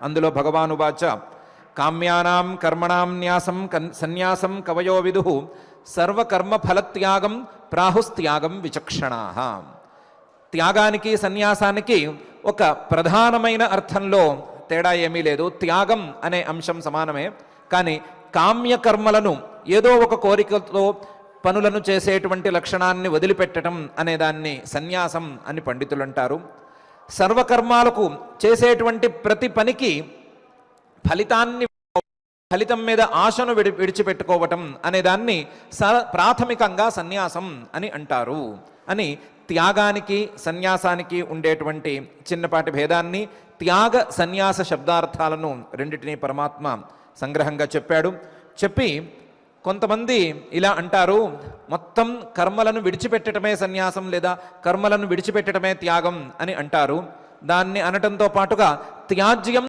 అందులో భగవానువాచ కామ్యానాం కర్మణాం న్యాసం సన్యాసం కవయో విదుః సర్వకర్మ ఫలత్యాగం ప్రాహుస్త్యాగం విచక్షణాః. త్యాగానికి సన్యాసానికి ఒక ప్రధానమైన అర్థంలో తేడా ఏమీ లేదు. త్యాగం అనే అంశం సమానమే. కానీ కామ్యకర్మలను ఏదో ఒక కోరికతో పనులను చేసేటువంటి లక్షణాన్ని వదిలిపెట్టడం అనే దాన్ని సన్యాసం అని పండితులు అంటారు. సర్వకర్మాలకు చేసేటువంటి ప్రతి పనికి ఫలితం మీద ఆశను విడిచిపెట్టుకోవటం అనే దాన్ని ప్రాథమికంగా సన్యాసం అని అంటారు అని త్యాగానికి సన్యాసానికి ఉండేటువంటి చిన్నపాటి భేదాన్ని, త్యాగ సన్యాస శబ్దార్థాలను రెండిటినీ పరమాత్మ సంగ్రహంగా చెప్పాడు. చెప్పి కొంతమంది ఇలా అంటారు, మొత్తం కర్మలను విడిచిపెట్టడమే సన్యాసం లేదా కర్మలను విడిచిపెట్టడమే త్యాగం అని అంటారు. దాన్ని అనటంతో పాటుగా త్యాజ్యం